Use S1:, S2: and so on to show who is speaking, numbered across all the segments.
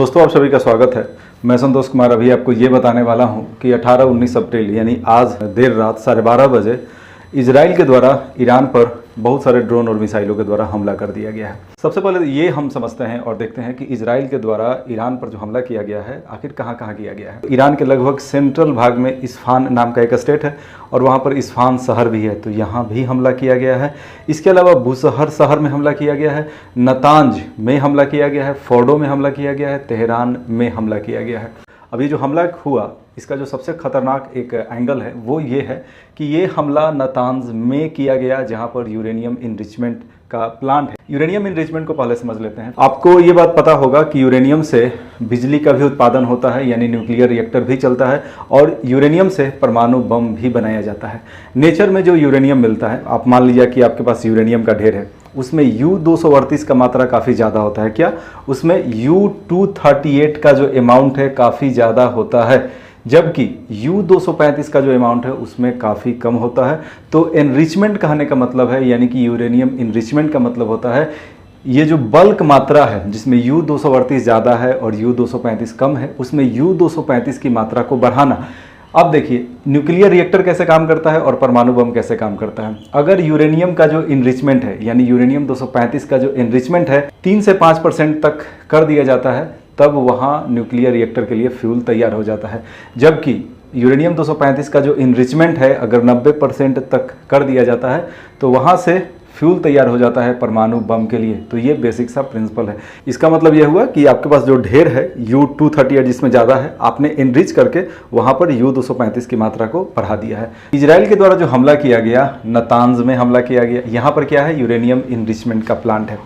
S1: दोस्तों आप सभी का स्वागत है। मैं संतोष कुमार अभी आपको ये बताने वाला हूँ कि 18-19 अप्रैल यानी आज देर रात 12:30 बजे इजराइल के द्वारा ईरान पर बहुत सारे ड्रोन और मिसाइलों के द्वारा हमला कर दिया गया है। सबसे पहले ये हम समझते हैं और देखते हैं कि इजराइल के द्वारा ईरान पर जो हमला किया गया है आखिर कहाँ कहाँ किया गया है। ईरान के लगभग सेंट्रल भाग में इस्फहान नाम का एक स्टेट है और वहाँ पर इस्फहान शहर भी है, तो यहाँ भी हमला किया गया है। इसके अलावा बुशहर शहर में हमला किया गया है, नतांज में हमला किया गया है, फोर्डो में हमला किया गया है, तेहरान में हमला किया गया है। अब ये जो हमला हुआ इसका जो सबसे खतरनाक एक एंगल है वो ये है कि ये हमला नतांज में किया गया जहां पर यूरेनियम इनरिचमेंट का प्लांट है। यूरेनियम इनरिचमेंट को पहले समझ लेते हैं। आपको ये बात पता होगा कि यूरेनियम से बिजली का भी उत्पादन होता है, यानी न्यूक्लियर रिएक्टर भी चलता है और यूरेनियम से परमाणु बम भी बनाया जाता है। नेचर में जो यूरेनियम मिलता है, आप मान लीजिए कि आपके पास यूरेनियम का ढेर है, उसमें U-238 का मात्रा काफ़ी ज़्यादा होता है। क्या उसमें U-238 का जो अमाउंट है काफ़ी ज़्यादा होता है, जबकि U-235 का जो अमाउंट है उसमें काफ़ी कम होता है। तो एनरिचमेंट कहने का मतलब है, यानी कि यूरेनियम इनरिचमेंट का मतलब होता है ये जो बल्क मात्रा है जिसमें U-238 ज़्यादा है और U-235 कम है, उसमें U-235 की मात्रा को बढ़ाना। अब देखिए न्यूक्लियर रिएक्टर कैसे काम करता है और परमाणु बम कैसे काम करता है। अगर यूरेनियम का जो इनरिचमेंट है यानी यूरेनियम 235 का जो इनरिचमेंट है 3 से 5% तक कर दिया जाता है, तब वहाँ न्यूक्लियर रिएक्टर के लिए फ्यूल तैयार हो जाता है। जबकि यूरेनियम 235 का जो इनरिचमेंट है अगर 90% तक कर दिया जाता है तो वहाँ से फ्यूल तैयार हो जाता है परमाणु बम के लिए। तो ये बेसिक सा प्रिंसिपल है। इसका मतलब ये हुआ कि आपके पास जो ढेर है U-238 जिसमें ज़्यादा है, आपने इनरिच करके वहाँ पर U-235 की मात्रा को बढ़ा दिया है। इजराइल के द्वारा जो हमला किया गया, नतांज में हमला किया गया, यहाँ पर क्या है, यूरेनियम इनरिचमेंट का प्लांट है।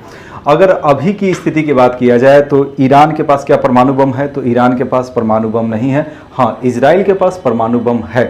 S1: अगर अभी की स्थिति की बात किया जाए तो ईरान के पास क्या परमाणु बम है, तो ईरान के पास परमाणु बम नहीं है। हाँ, इजराइल के पास परमाणु बम है।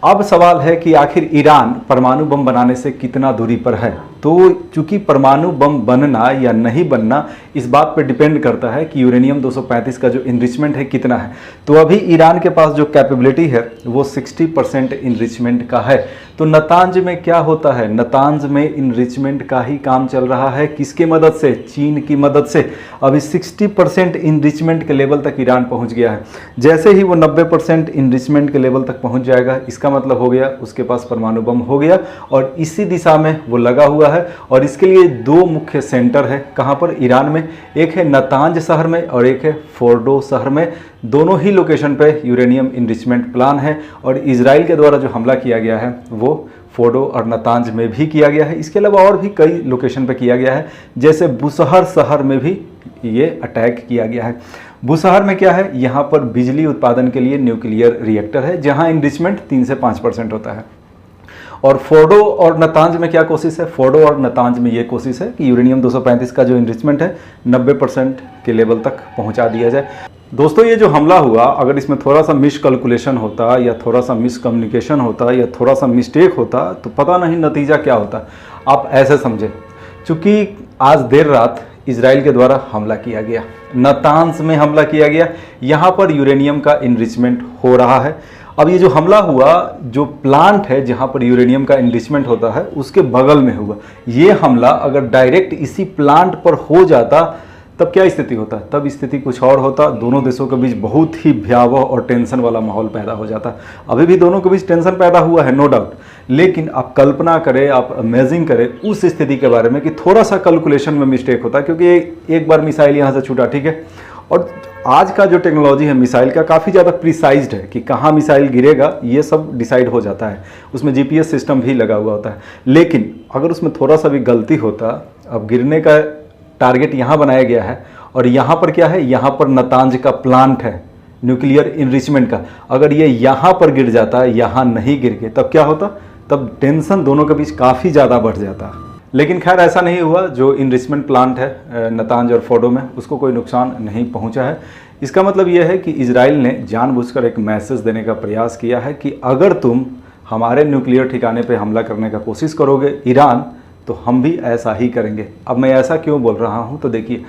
S1: अब सवाल है कि आखिर ईरान परमाणु बम बनाने से कितना दूरी पर है। तो चूंकि परमाणु बम बनना या नहीं बनना इस बात पर डिपेंड करता है कि यूरेनियम 235 का जो इनरिचमेंट है कितना है। तो अभी ईरान के पास जो कैपेबिलिटी है वो 60% इनरिचमेंट का है। तो नतांज में क्या होता है, नतांज में इनरिचमेंट का ही काम चल रहा है। किसकी मदद से, चीन की मदद से। अभी 60% इनरिचमेंट के लेवल तक ईरान पहुंच गया है। जैसे ही वो 90% इनरिचमेंट के लेवल तक पहुंच जाएगा, इसका मतलब हो गया उसके पास परमाणु बम हो गया और इसी दिशा में वो लगा हुआ है। और इसके लिए दो मुख्य सेंटर है, कहां पर, ईरान में। एक है नतांज शहर में और एक है फोर्डो शहर में। दोनों ही लोकेशन पे यूरेनियम इनरिचमेंट प्लान है और इजराइल के द्वारा जो हमला किया गया है वो फोर्डो और नतांज में भी किया गया है। इसके अलावा और भी कई लोकेशन पे किया गया है, जैसे बुशहर शहर में भी ये अटैक किया गया है। बुशहर में क्या है, यहाँ पर बिजली उत्पादन के लिए न्यूक्लियर रिएक्टर है जहाँ इनरिचमेंट 3 से 5% होता है। और फोर्डो और नतांज में क्या कोशिश है, फोर्डो और नतांज में ये कोशिश है कि यूरेनियम 235 का जो इनरिचमेंट है 90% के लेवल तक पहुंचा दिया जाए। दोस्तों ये जो हमला हुआ, अगर इसमें थोड़ा सा मिसकैलकुलेशन होता या थोड़ा सा मिसकम्युनिकेशन होता या थोड़ा सा मिस्टेक होता तो पता नहीं नतीजा क्या होता। आप ऐसे समझे, चूँकि आज देर रात इजराइल के द्वारा हमला किया गया, नतांज में हमला किया गया, यहाँ पर यूरेनियम का इनरिचमेंट हो रहा है। अब ये जो हमला हुआ, जो प्लांट है जहाँ पर यूरेनियम का इनरिचमेंट होता है उसके बगल में हुआ। ये हमला अगर डायरेक्ट इसी प्लांट पर हो जाता तब क्या स्थिति होता, तब स्थिति कुछ और होता। दोनों देशों के बीच बहुत ही भयावह और टेंशन वाला माहौल पैदा हो जाता। अभी भी दोनों के बीच टेंशन पैदा हुआ है, नो डाउट, लेकिन आप कल्पना करें, आप इमेजिन करें उस स्थिति के बारे में कि थोड़ा सा कैलकुलेशन में मिस्टेक होता, क्योंकि एक बार मिसाइल यहाँ से छूटा, ठीक है, और आज का जो टेक्नोलॉजी है मिसाइल का काफ़ी ज़्यादा प्रिसाइज्ड है कि कहाँ मिसाइल गिरेगा ये सब डिसाइड हो जाता है। उसमें GPS सिस्टम भी लगा हुआ होता है। लेकिन अगर उसमें थोड़ा सा भी गलती होता, अब गिरने का टारगेट यहाँ बनाया गया है और यहाँ पर क्या है, यहाँ पर नतांज का प्लांट है न्यूक्लियर इनरिचमेंट का, अगर ये यहाँ पर गिर जाता, यहाँ नहीं गिर के, तब क्या होता, तब टेंशन दोनों के बीच काफ़ी ज़्यादा बढ़ जाता। लेकिन खैर ऐसा नहीं हुआ। जो इनरिचमेंट प्लांट है नतांज और फोर्डो में उसको कोई नुकसान नहीं पहुंचा है। इसका मतलब यह है कि इजराइल ने जानबूझकर एक मैसेज देने का प्रयास किया है कि अगर तुम हमारे न्यूक्लियर ठिकाने पे हमला करने का कोशिश करोगे ईरान, तो हम भी ऐसा ही करेंगे। अब मैं ऐसा क्यों बोल रहा हूँ, तो देखिए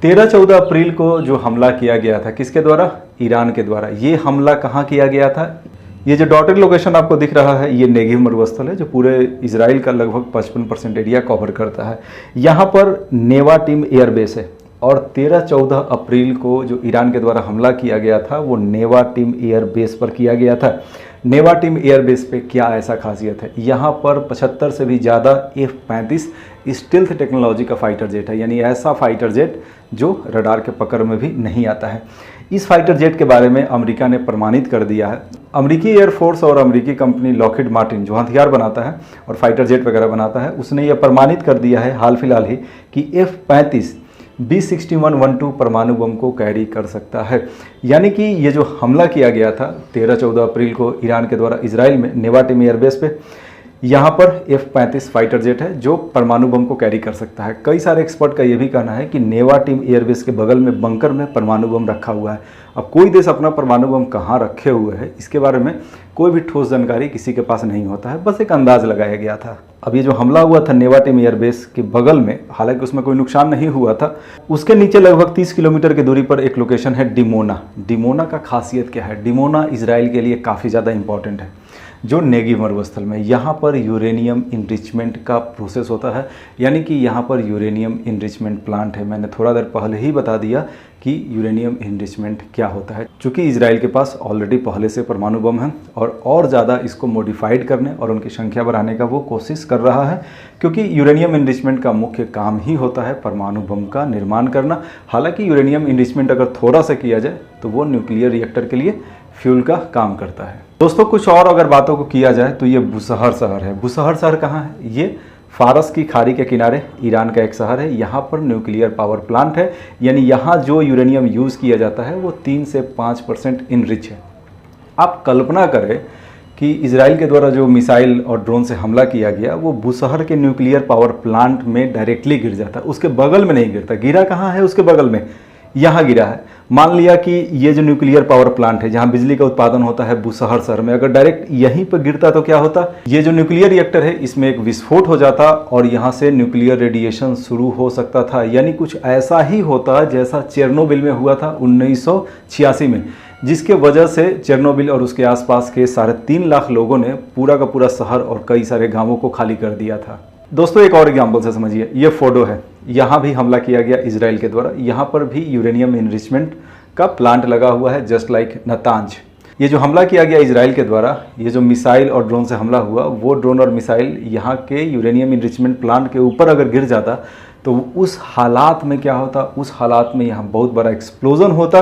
S1: 13-14 अप्रैल को जो हमला किया गया था, किसके द्वारा, ईरान के द्वारा। ये हमला कहाँ किया गया था, ये जो डॉटेड लोकेशन आपको दिख रहा है ये नेगेव मरुस्थल है जो पूरे इजराइल का लगभग 55% एरिया कवर करता है। यहाँ पर नेवा टीम एयरबेस है और 13-14 अप्रैल को जो ईरान के द्वारा हमला किया गया था वो नेवाटिम एयर बेस पर किया गया था। नेवाटिम एयर बेस पे क्या ऐसा खासियत है, यहाँ पर 75 से भी ज़्यादा F-35 स्टील्थ टेक्नोलॉजी का फाइटर जेट है, यानी ऐसा फाइटर जेट जो रडार के पकड़ में भी नहीं आता है। इस फाइटर जेट के बारे में अमेरिका ने प्रमाणित कर दिया है। अमेरिकी एयरफोर्स और अमेरिकी कंपनी लॉकहीड मार्टिन जो हथियार बनाता है और फाइटर जेट वगैरह बनाता है, उसने यह प्रमाणित कर दिया है हाल फिलहाल ही कि F-35 B-6112 परमाणु बम को कैरी कर सकता है। यानी कि ये जो हमला किया गया था 13-14 अप्रैल को ईरान के द्वारा इजराइल में नेवाटिम एयरबेस पे, यहाँ पर F-35 फाइटर जेट है जो परमाणु बम को कैरी कर सकता है। कई सारे एक्सपर्ट का ये भी कहना है कि नेवाटिम एयरबेस के बगल में बंकर में परमाणु बम रखा हुआ है। अब कोई देश अपना परमाणु बम कहाँ रखे हुए है इसके बारे में कोई भी ठोस जानकारी किसी के पास नहीं होता है, बस एक अंदाज लगाया गया था। अब ये जो हमला हुआ था नेवाटिम एयरबेस के बगल में, हालांकि उसमें कोई नुकसान नहीं हुआ था, उसके नीचे लगभग 30 किलोमीटर की दूरी पर एक लोकेशन है डिमोना। डिमोना का खासियत क्या है? डिमोना इजराइल के लिए काफ़ी ज़्यादा इंपॉर्टेंट है। जो नेगेव मरुस्थल में यहाँ पर यूरेनियम इनरिचमेंट का प्रोसेस होता है, यानी कि यहाँ पर यूरेनियम इनरिचमेंट प्लांट है। मैंने थोड़ा देर पहले ही बता दिया कि यूरेनियम इनरिचमेंट क्या होता है। चूँकि इजराइल के पास ऑलरेडी पहले से परमाणु बम है और ज़्यादा इसको मॉडिफाइड करने और उनकी संख्या बढ़ाने का वो कोशिश कर रहा है, क्योंकि यूरेनियम इनरिचमेंट का मुख्य काम ही होता है परमाणु बम का निर्माण करना। हालांकि यूरेनियम इनरिचमेंट अगर थोड़ा सा किया जाए तो वो न्यूक्लियर रिएक्टर के लिए फ्यूल का काम करता है। दोस्तों कुछ और अगर बातों को किया जाए तो ये बुशहर शहर है। बुशहर शहर कहाँ है? ये फारस की खाड़ी के किनारे ईरान का एक शहर है। यहाँ पर न्यूक्लियर पावर प्लांट है, यानी यहाँ जो यूरेनियम यूज़ किया जाता है वो 3 से 5% इनरिच है। आप कल्पना करें कि इजराइल के द्वारा जो मिसाइल और ड्रोन से हमला किया गया वो बुशहर के न्यूक्लियर पावर प्लांट में डायरेक्टली गिर जाता है, उसके बगल में नहीं गिरता। गिरा कहाँ है? उसके बगल में, यहाँ गिरा है। मान लिया कि ये जो न्यूक्लियर पावर प्लांट है जहाँ बिजली का उत्पादन होता है बुशहर शहर में, अगर डायरेक्ट यहीं पर गिरता तो क्या होता? ये जो न्यूक्लियर रिएक्टर है इसमें एक विस्फोट हो जाता और यहाँ से न्यूक्लियर रेडिएशन शुरू हो सकता था। यानी कुछ ऐसा ही होता जैसा चेरनोबिल में हुआ था 1986 में, जिसके वजह से चेरनोबिल और उसके आसपास के 3.5 लाख लोगों ने पूरा का पूरा शहर और कई सारे गाँवों को खाली कर दिया था। दोस्तों एक और एग्जाम्पल से समझिए, ये फोटो है, यहाँ भी हमला किया गया इजराइल के द्वारा। यहाँ पर भी यूरेनियम इनरिचमेंट का प्लांट लगा हुआ है, जस्ट लाइक नतांज। ये जो हमला किया गया इजराइल के द्वारा, ये जो मिसाइल और ड्रोन से हमला हुआ, वो ड्रोन और मिसाइल यहाँ के यूरेनियम इनरिचमेंट प्लांट के ऊपर अगर गिर जाता तो उस हालात में क्या होता? उस हालात में यहाँ बहुत बड़ा एक्सप्लोजन होता,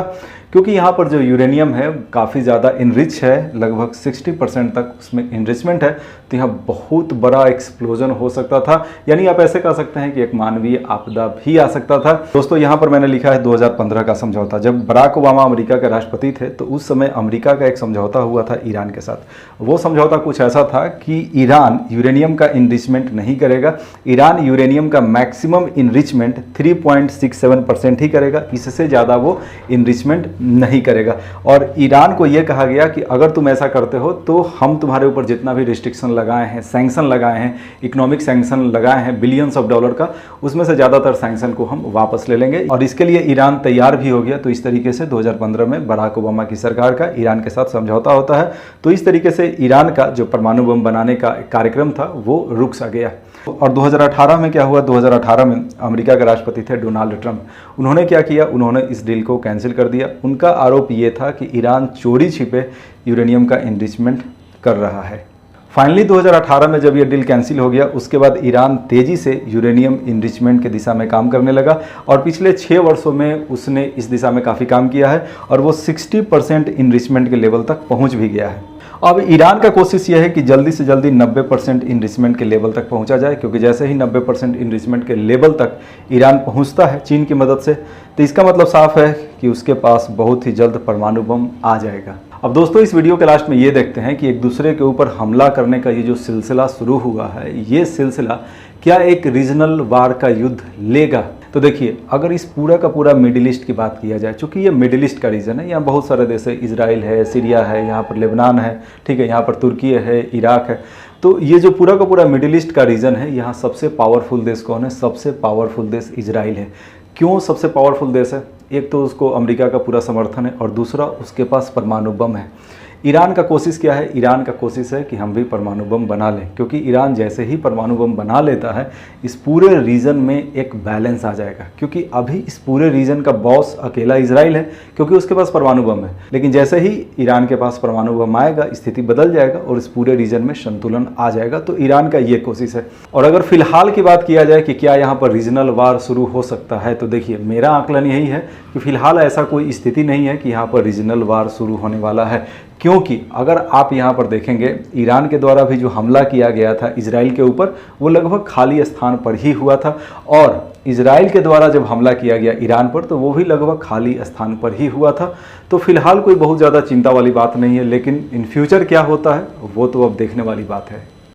S1: क्योंकि यहाँ पर जो यूरेनियम है काफ़ी ज़्यादा इनरिच है, लगभग 60% तक उसमें इनरिचमेंट है। तो यहाँ बहुत बड़ा एक्सप्लोजन हो सकता था, यानी आप ऐसे कह सकते हैं कि एक मानवीय आपदा भी आ सकता था। दोस्तों यहाँ पर मैंने लिखा है 2015 का समझौता। जब बराक ओबामा अमेरिका के राष्ट्रपति थे तो उस समय अमेरिका का एक समझौता हुआ था ईरान के साथ। वो समझौता कुछ ऐसा था कि ईरान यूरेनियम का इनरिचमेंट नहीं करेगा। ईरान यूरेनियम का मैक्सिमम इनरिचमेंट 3.67% ही करेगा, इससे ज़्यादा वो इनरिचमेंट नहीं करेगा। और ईरान को यह कहा गया कि अगर तुम ऐसा करते हो तो हम तुम्हारे ऊपर जितना भी रिस्ट्रिक्शन लगाए हैं, सैंक्शन लगाए हैं, इकोनॉमिक सैंक्शन लगाए हैं बिलियंस ऑफ डॉलर का, उसमें से ज़्यादातर सैंक्शन को हम वापस ले लेंगे। और इसके लिए ईरान तैयार भी हो गया। तो इस तरीके से 2015 में बराक ओबामा की सरकार का ईरान के साथ समझौता होता है। तो इस तरीके से ईरान का जो परमाणु बम बनाने का कार्यक्रम था वो रुक सा गया। और 2018 में क्या हुआ? 2018 में अमेरिका के राष्ट्रपति थे डोनाल्ड ट्रंप। उन्होंने क्या किया? उन्होंने इस डील को कैंसिल कर दिया। उनका आरोप ये था कि ईरान चोरी छिपे यूरेनियम का इनरिचमेंट कर रहा है। फाइनली 2018 में जब ये डील कैंसिल हो गया, उसके बाद ईरान तेज़ी से यूरेनियम इनरिचमेंट की दिशा में काम करने लगा और पिछले 6 वर्षों में उसने इस दिशा में काफ़ी काम किया है और वो 60% इनरिचमेंट के लेवल तक पहुँच भी गया है। अब ईरान का कोशिश यह है कि जल्दी से जल्दी 90% इनरिचमेंट के लेवल तक पहुंचा जाए, क्योंकि जैसे ही 90% इनरिचमेंट के लेवल तक ईरान पहुंचता है चीन की मदद से, तो इसका मतलब साफ है कि उसके पास बहुत ही जल्द परमाणु बम आ जाएगा। अब दोस्तों इस वीडियो के लास्ट में ये देखते हैं कि एक दूसरे के ऊपर हमला करने का ये जो सिलसिला शुरू हुआ है, ये सिलसिला क्या एक रीजनल वार का युद्ध लेगा? तो देखिए, अगर इस पूरा का पूरा मिडिल ईस्ट की बात किया जाए, चूँकि ये मिडिल ईस्ट का रीजन है, यहाँ बहुत सारे देश है, इजराइल है, सीरिया है, यहाँ पर लेबनान है, ठीक है, यहाँ पर तुर्की है, इराक है। तो ये जो पूरा का पूरा मिडिल ईस्ट का रीजन है, यहाँ सबसे पावरफुल देश कौन है? सबसे पावरफुल देश इजराइल है। क्यों सबसे पावरफुल देश है? एक तो उसको अमेरिका का पूरा समर्थन है और दूसरा उसके पास परमाणु बम है। ईरान का कोशिश क्या है? ईरान का कोशिश है कि हम भी परमाणु बम बना लें, क्योंकि ईरान जैसे ही परमाणु बम बना लेता है इस पूरे रीजन में एक बैलेंस आ जाएगा, क्योंकि अभी इस पूरे रीजन का बॉस अकेला इजराइल है, क्योंकि उसके पास परमाणु बम है। लेकिन जैसे ही ईरान के पास परमाणु बम आएगा स्थिति बदल जाएगा और इस पूरे रीजन में संतुलन आ जाएगा। तो ईरान का ये कोशिश है। और अगर फिलहाल की बात किया जाए कि क्या यहाँ पर रीजनल वार शुरू हो सकता है, तो देखिए मेरा आकलन यही है कि फिलहाल ऐसा कोई स्थिति नहीं है कि यहाँ पर रीजनल वार शुरू होने वाला है। क्योंकि अगर आप यहाँ पर देखेंगे ईरान के द्वारा भी जो हमला किया गया था इजराइल के ऊपर वो लगभग खाली स्थान पर ही हुआ था, और इजराइल के द्वारा जब हमला किया गया ईरान पर तो वो भी लगभग खाली स्थान पर ही हुआ था। तो फिलहाल कोई बहुत ज़्यादा चिंता वाली बात नहीं है, लेकिन इन फ्यूचर क्या होता है वो तो अब देखने वाली बात है।